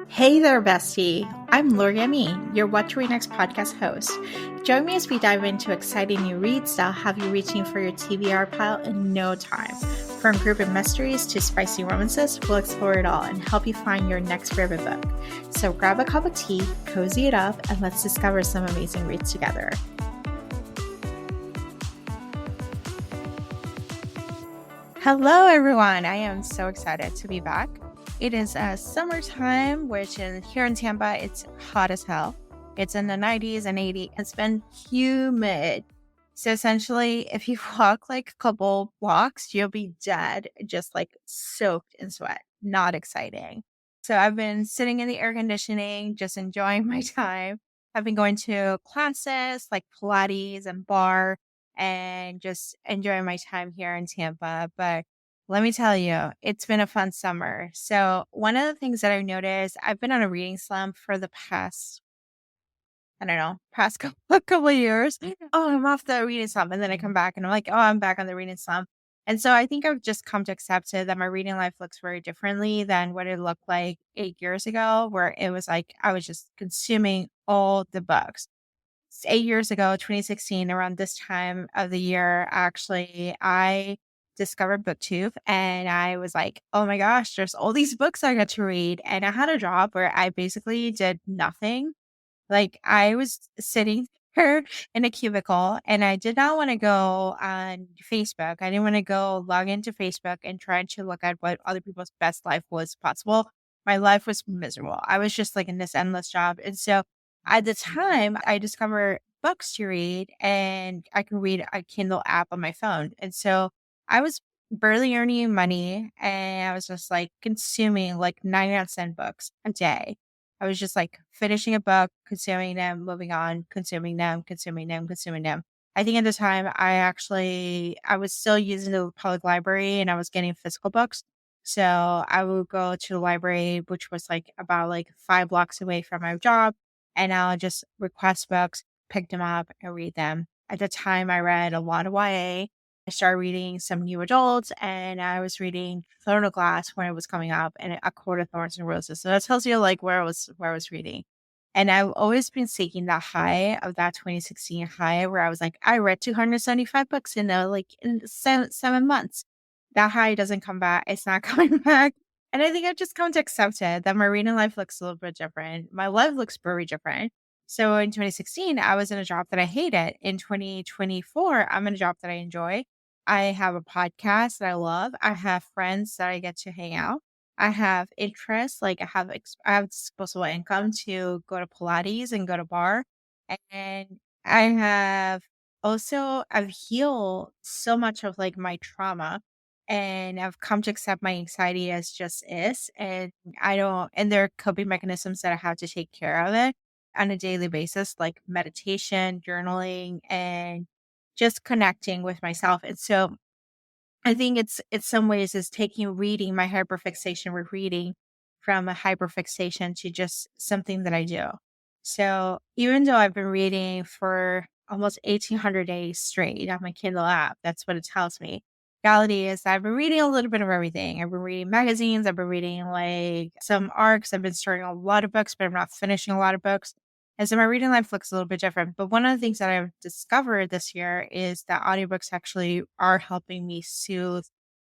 Hey there, bestie. I'm Lori Me, your What to Read Next podcast host. Join me as we dive into exciting new reads that'll have you reaching for your TBR pile in no time. From urban mysteries to spicy romances, we'll explore it all and help you find your next favorite book. So grab a cup of tea, cozy it up, and let's discover some amazing reads together. Hello, everyone. I am so excited to be back. It is summertime, which here in Tampa, it's hot as hell. It's in the 90s and 80s. It's been humid. So essentially, if you walk like a couple blocks, you'll be dead, just like soaked in sweat. Not exciting. So I've been sitting in the air conditioning, just enjoying my time. I've been going to classes like Pilates and bar and just enjoying my time here in Tampa. But let me tell you, it's been a fun summer. So, one of the things that I've noticed, I've been on a reading slump for the past, I don't know, past couple of years. Oh, I'm off the reading slump. And then I come back and I'm like, oh, I'm back on the reading slump. And so I think I've just come to accept it that my reading life looks very differently than what it looked like 8 years ago, where it was like I was just consuming all the books. 8 years ago, 2016, around this time of the year, actually, I discovered BookTube and I was like, oh my gosh, there's all these books I got to read. And I had a job where I basically did nothing. Like I was sitting here in a cubicle and I did not want to go on Facebook. I didn't want to go log into Facebook and try to look at what other people's best life was possible. My life was miserable. I was just like in this endless job. And so at the time, I discovered books to read and I can read a Kindle app on my phone. And so I was barely earning money and I was just like consuming like 99-cent books a day. I was just like finishing a book, consuming them, moving on, consuming them, consuming them, consuming them. I think at the time I was still using the public library and I was getting physical books. So I would go to the library, which was like about like 5 blocks away from my job, and I'll just request books, pick them up, and read them. At the time, I read a lot of YA. I started reading some new adults, and I was reading Throne of Glass when it was coming up, and A Court of Thorns and Roses. So that tells you like where I was reading. And I've always been seeking that high of that 2016 high where I was like, I read 275 books in 7 months. That high doesn't come back. It's not coming back. And I think I've just come to accept it that my reading life looks a little bit different. My life looks very different. So in 2016, I was in a job that I hated. In 2024, I'm in a job that I enjoy. I have a podcast that I love. I have friends that I get to hang out. I have interests, like I have disposable income to go to Pilates and go to bar. And I have also I've healed so much of like my trauma and I've come to accept my anxiety as just is. And I don't and there are coping mechanisms that I have to take care of it on a daily basis, like meditation, journaling, and just connecting with myself. And so I think it's some ways is taking reading, my hyperfixation with reading from a hyperfixation to just something that I do. So even though I've been reading for almost 1800 days straight on my Kindle app, that's what it tells me. Reality is that I've been reading a little bit of everything. I've been reading magazines, I've been reading like some arcs, I've been starting a lot of books, but I'm not finishing a lot of books. And so my reading life looks a little bit different. But one of the things that I've discovered this year is that audiobooks actually are helping me soothe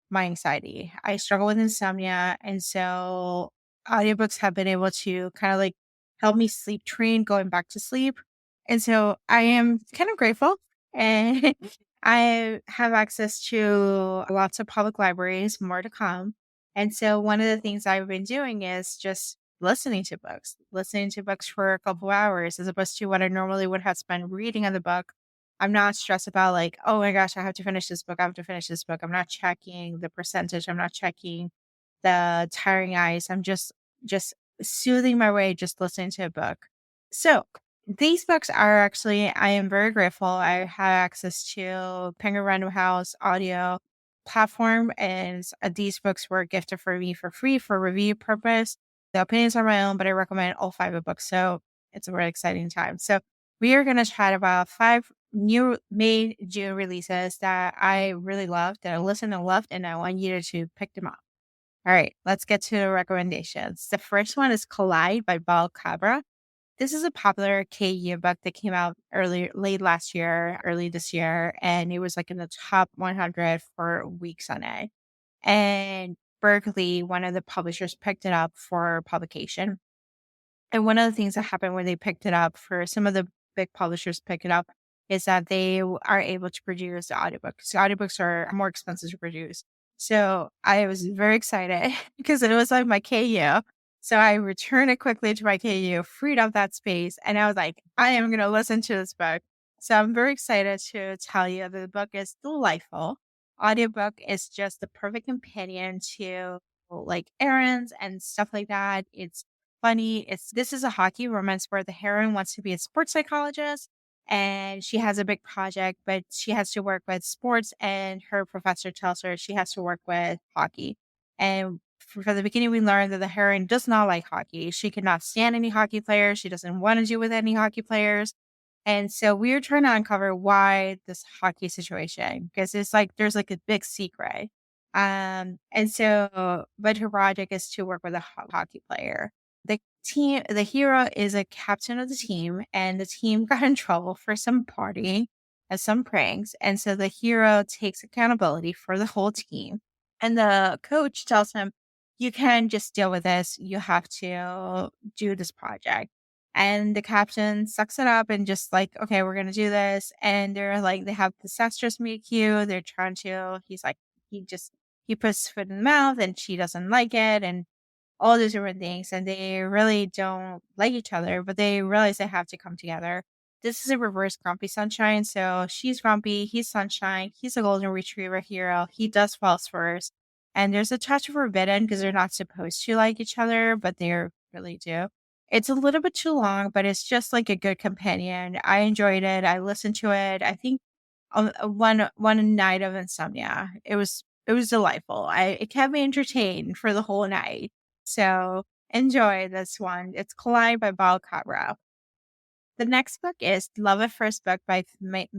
my anxiety. I struggle with insomnia. And so audiobooks have been able to kind of like help me sleep train going back to sleep. And so I am kind of grateful. And I have access to lots of public libraries, more to come. And so one of the things I've been doing is just listening to books for a couple hours as opposed to what I normally would have spent reading on the book. I'm not stressed about like, oh my gosh, I have to finish this book. I have to finish this book. I'm not checking the percentage. I'm not checking the tiring eyes. I'm just soothing my way, just listening to a book. So these books are actually, I am very grateful. I have access to Penguin Random House audio platform, and these books were gifted for me for free for review purpose. The opinions are my own, but I recommend all 5 of the books. So it's a very exciting time. So we are going to chat about 5 new May, June releases that I really loved, that I listened and loved, and I want you to pick them up. All right, let's get to the recommendations. The first one is Collide by Bal Cabra. This is a popular KU book that came out late last year, early this year, and it was like in the top 100 for weeks on it. And Berkeley, one of the publishers, picked it up for publication. And one of the things that happened when they picked it up, for some of the big publishers pick it up, is that they are able to produce the audiobooks. The audiobooks are more expensive to produce. So I was very excited because it was like my KU. So I returned it quickly to my KU, freed up that space, and I was like, I am going to listen to this book. So I'm very excited to tell you that the book is delightful. Audiobook is just the perfect companion to like errands and stuff like that. It's funny. This is a hockey romance where the heroine wants to be a sports psychologist and she has a big project, but she has to work with sports, and her professor tells her she has to work with hockey. And from the beginning, we learn that the heroine does not like hockey. She cannot stand any hockey players. She doesn't want to deal with any hockey players. And so we're trying to uncover why this hockey situation, because it's like there's like a big secret. And so, but her project is to work with a hockey player. The hero is a captain of the team, and the team got in trouble for some partying and some pranks. And so the hero takes accountability for the whole team. And the coach tells him, you can't just deal with this. You have to do this project. And the captain sucks it up and just like, okay, we're going to do this. And they're like, they have disastrous meet cute. They're trying to, he's like, he puts foot in the mouth and she doesn't like it. And all these different things, and they really don't like each other, but they realize they have to come together. This is a reverse Grumpy Sunshine. So she's grumpy, he's sunshine, he's a golden retriever hero. He does falls first. And there's a touch of forbidden because they're not supposed to like each other, but they really do. It's a little bit too long, but it's just like a good companion. I enjoyed it. I listened to it. I think one night of insomnia. It was delightful. It kept me entertained for the whole night. So enjoy this one. It's Collide by Bal Cabra. The next book is Love at First Book by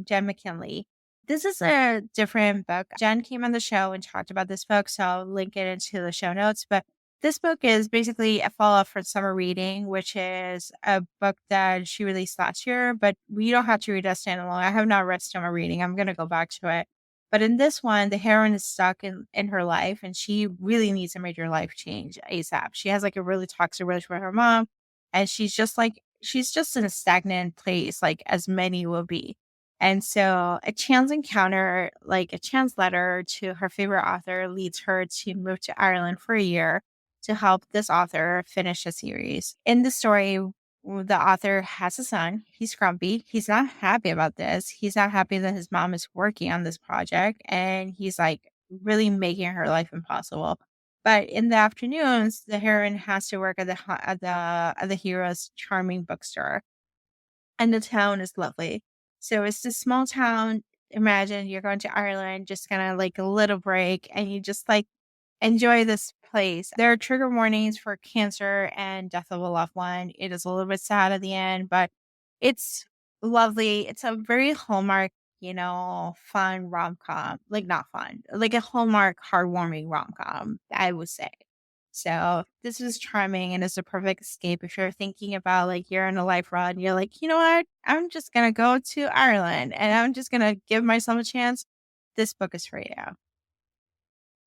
Jen McKinley. This is a different book. Jen came on the show and talked about this book, so I'll link it into the show notes. But this book is basically a follow-up for Summer Reading, which is a book that she released last year, but we don't have to read as standalone. I have not read Summer Reading. I'm going to go back to it. But in this one, the heroine is stuck in her life, and she really needs a major life change ASAP. She has like a really toxic relationship with her mom, and she's just in a stagnant place, like as many will be. And so a chance encounter, like a chance letter to her favorite author, leads her to move to Ireland for a year to help this author finish a series. In the story, the author has a son. He's grumpy. He's not happy about this. He's not happy that his mom is working on this project, and he's like really making her life impossible. But in the afternoons, the heroine has to work at the hero's charming bookstore, and the town is lovely. So it's this small town. Imagine you're going to Ireland, just kind of like a little break, and you just like enjoy this place. There are trigger warnings for cancer and death of a loved one. It is a little bit sad at the end, but it's lovely. It's a very Hallmark, fun rom com. Like, not fun, like a Hallmark heartwarming rom com, I would say. So this is charming and it's a perfect escape if you're thinking about like you're in a life run. You're like, you know what? I'm just gonna go to Ireland and I'm just gonna give myself a chance. This book is for you.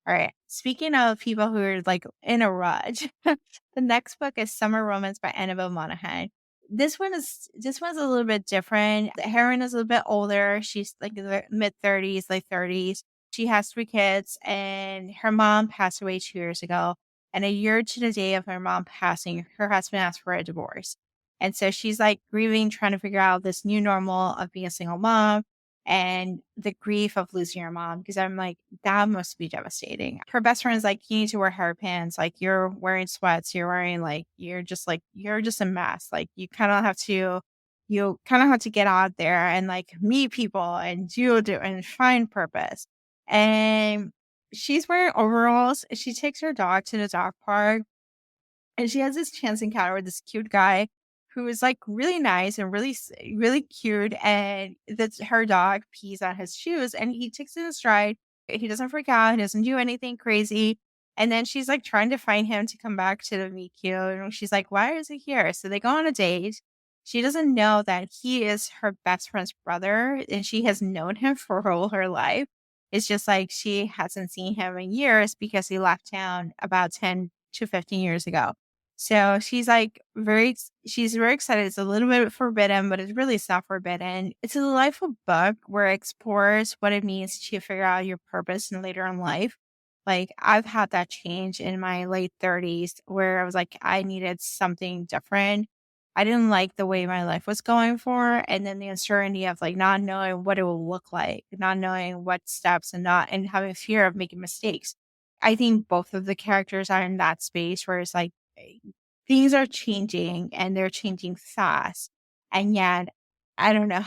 All right. Speaking of people who are like in a rush, the next book is Summer Romance by Annabelle Monaghan. This one's a little bit different. The heroine is a little bit older. She's like in the mid 30s, late 30s. She has 3 kids, and her mom passed away 2 years ago. And a year to the day of her mom passing, her husband asked for a divorce. And so she's like grieving, trying to figure out this new normal of being a single mom and the grief of losing your mom, because I'm like, that must be devastating. Her best friend is like, you need to wear hair pants. Like, you're wearing sweats. You're wearing you're just a mess. Like, you kind of have to get out there and like meet people and do and find purpose. And she's wearing overalls. She takes her dog to the dog park, and she has this chance encounter with this cute guy who is like really nice and really cute. And that's her dog pees on his shoes and he takes it in stride. He doesn't freak out. He doesn't do anything crazy. And then she's like trying to find him to come back to the meet cute. And she's like, why is he here? So they go on a date. She doesn't know that he is her best friend's brother and she has known him for all her life. It's just like she hasn't seen him in years because he left town about 10 to 15 years ago. So she's like she's very excited. It's a little bit forbidden, but it's not forbidden. It's a delightful book where it explores what it means to figure out your purpose in later in life. Like I've had that change in my late 30s where I was like, I needed something different. I didn't like the way my life was going for. And then the uncertainty of like not knowing what it will look like, not knowing what steps and having fear of making mistakes. I think both of the characters are in that space where it's like things are changing and they're changing fast. And yet I don't know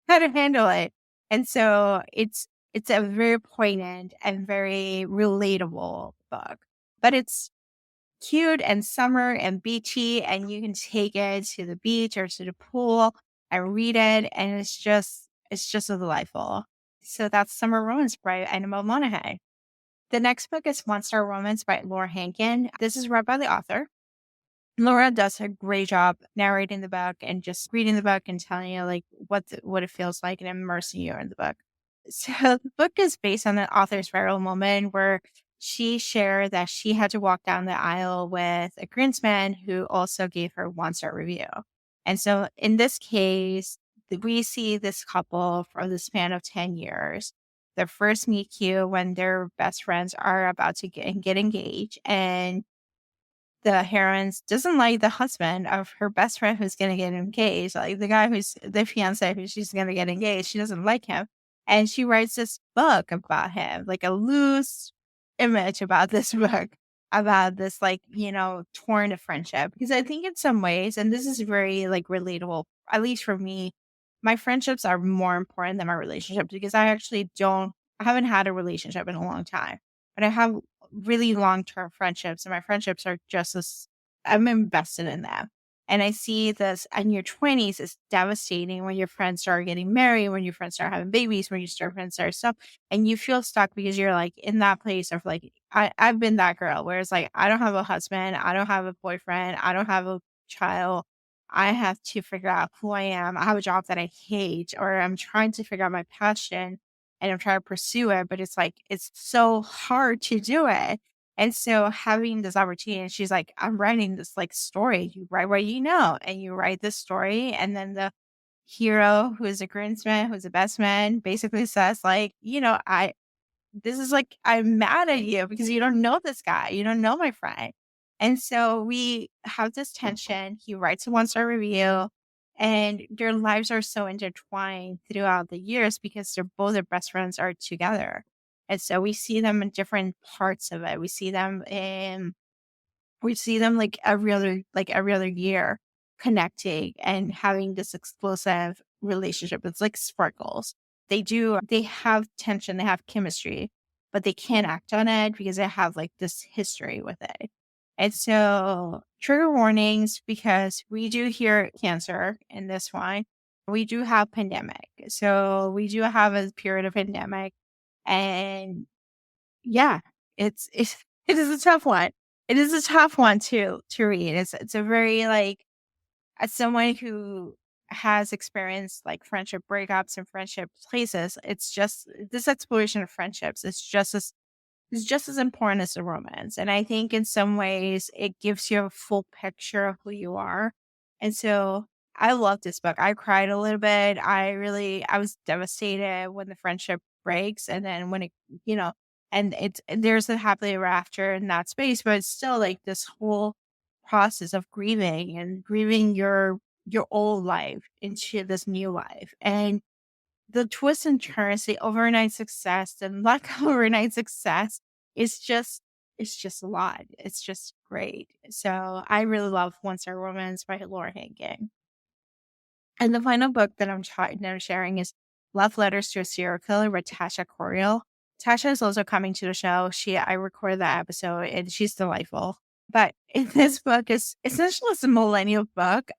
how to handle it. And so it's a very poignant and very relatable book. But it's cute and summer and beachy, and you can take it to the beach or to the pool and read it, and it's just so delightful. So that's Summer Romance by Anna Monahay. The next book is Monster Romance by Laura Hankin. This is read by the author. Laura does a great job narrating the book and just reading the book and telling you like what it feels like and immersing you in the book. So the book is based on the author's viral moment where she shared that she had to walk down the aisle with a groomsman who also gave her 1-star review. And so in this case, we see this couple for the span of 10 years. Their first meet cute when their best friends are about to get engaged, and the heroine doesn't like the husband of her best friend who's gonna get engaged, like the guy who's the fiance who she's gonna get engaged. She doesn't like him. And she writes this book about him, like a loose image about this book, about this like, torn friendship. Because I think in some ways, and this is very like relatable, at least for me, my friendships are more important than my relationships because I haven't had a relationship in a long time, but I have really long-term friendships and my friendships are just as I'm invested in them. And I see this in your 20s is devastating when your friends start getting married, when your friends start having babies, when your friends start stuff, and you feel stuck because you're like in that place of like, I've been that girl where it's like, I don't have a husband, I don't have a boyfriend, I don't have a child. I have to figure out who I am. I have a job that I hate, or I'm trying to figure out my passion and I'm trying to pursue it, but it's like, it's so hard to do it. And so having this opportunity, and she's like, I'm writing this like story. You write what you know, and you write this story. And then the hero, who is a groomsman, who's a best man, basically says, like, this is like, I'm mad at you because you don't know this guy. You don't know my friend. And so we have this tension. He writes a 1-star review and their lives are so intertwined throughout the years because their best friends are together. And so we see them in different parts of it. We see them like every other year connecting and having this explosive relationship. It's like sparkles. They have tension, they have chemistry, but they can't act on it because they have like this history with it. And so trigger warnings because we do hear cancer in this one. We do have pandemic. So we do have a period of pandemic and yeah, it's it is a tough one. It is a tough one to read. It's a very like as someone who has experienced like friendship breakups and friendship places, it's just this exploration of friendships is just as important as the romance. And I think in some ways it gives you a full picture of who you are. And so I love this book. I cried a little bit. I was devastated when the friendship breaks. And then when you know, there's a happily ever after in that space, but it's still like this whole process of grieving and grieving your old life into this new life. And the twists and turns, the overnight success, the lack of overnight success is just it's just a lot. It's just great. So I really love One Star Romance by Laura Hankin. And the final book that I'm sharing is Love Letters to a Serial Killer by Tasha Coriel. Tasha is also coming to the show. I recorded that episode and she's delightful. But in this book, is essentially it's a millennial book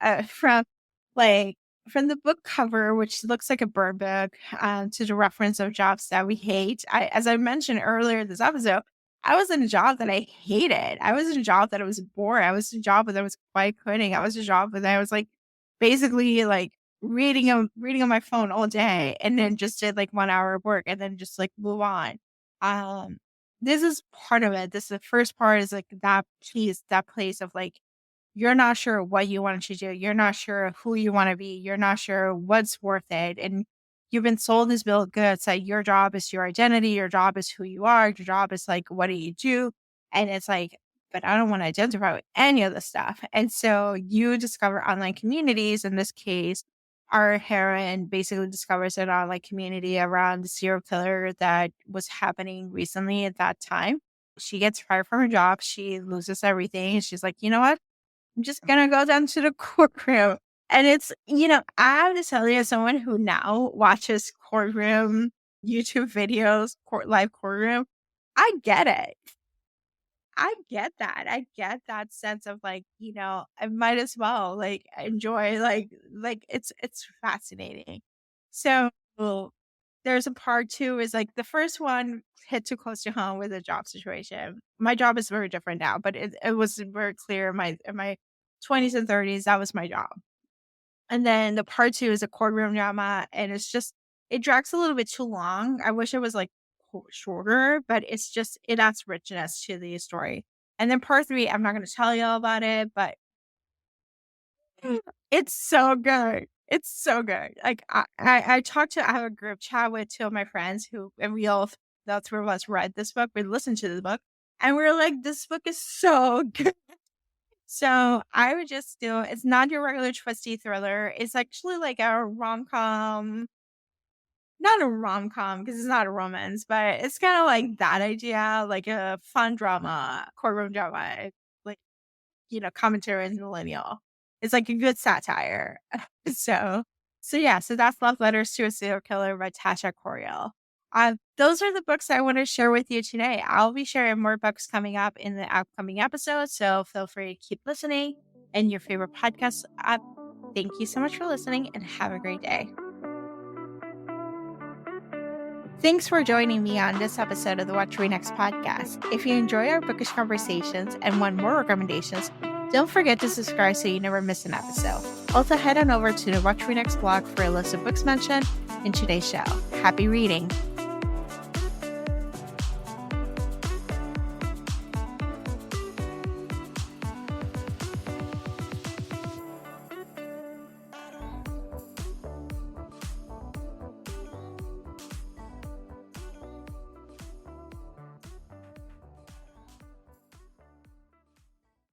like from the book cover, which looks like a burn book, to the reference of jobs that we hate. As I mentioned earlier in this episode, I was in a job that I hated. I was in a job that I was bored. I was in a job that I was quite quitting. I was in a job that I was like basically like reading on my phone all day, and then just did like 1 hour of work and then just like move on. Um, this is part of it. This is the first part is like that place of like you're not sure what you want to do. You're not sure who you want to be. You're not sure what's worth it. And you've been sold this bill of goods that your job is your identity. Your job is who you are. Your job is like, what do you do? And it's like, but I don't want to identify with any of this stuff. And so you discover online communities. In this case, our heroine basically discovers an online community around the serial killer that was happening recently at that time. She gets fired from her job. She loses everything. And she's like, you know what? I'm just gonna go down to the courtroom. And it's, I have to tell you, as someone who now watches courtroom YouTube videos, live courtroom, I get it. I get that. I get that sense of like, I might as well like enjoy like it's fascinating. So there's a part two is like the first one hit too close to home with a job situation. My job is very different now, but it was very clear in my 20s and 30s, that was my job. And then the part two is a courtroom drama, and it drags a little bit too long. I wish it was like shorter, but it adds richness to the story. And then part three, I'm not going to tell you all about it, but it's so good. It's so good. Like I have a group chat with two of my friends and the three of us read this book. We listened to the book, and we are like, this book is so good. So I would just do it's not your regular twisty thriller. It's actually like a rom-com, not a rom-com because it's not a romance, but it's kind of like that idea, like a fun drama, courtroom drama, like, commentary on millennial. It's like a good satire. so, so yeah, so that's Love Letters to a Serial Killer by Tasha Coriel. Those are the books I want to share with you today. I'll be sharing more books coming up in the upcoming episodes, so feel free to keep listening in your favorite podcast app. Thank you so much for listening and have a great day. Thanks for joining me on this episode of the Watch Read Next podcast. If you enjoy our bookish conversations and want more recommendations, don't forget to subscribe so you never miss an episode. Also, head on over to the Watch Read Next blog for a list of books mentioned in today's show. Happy reading!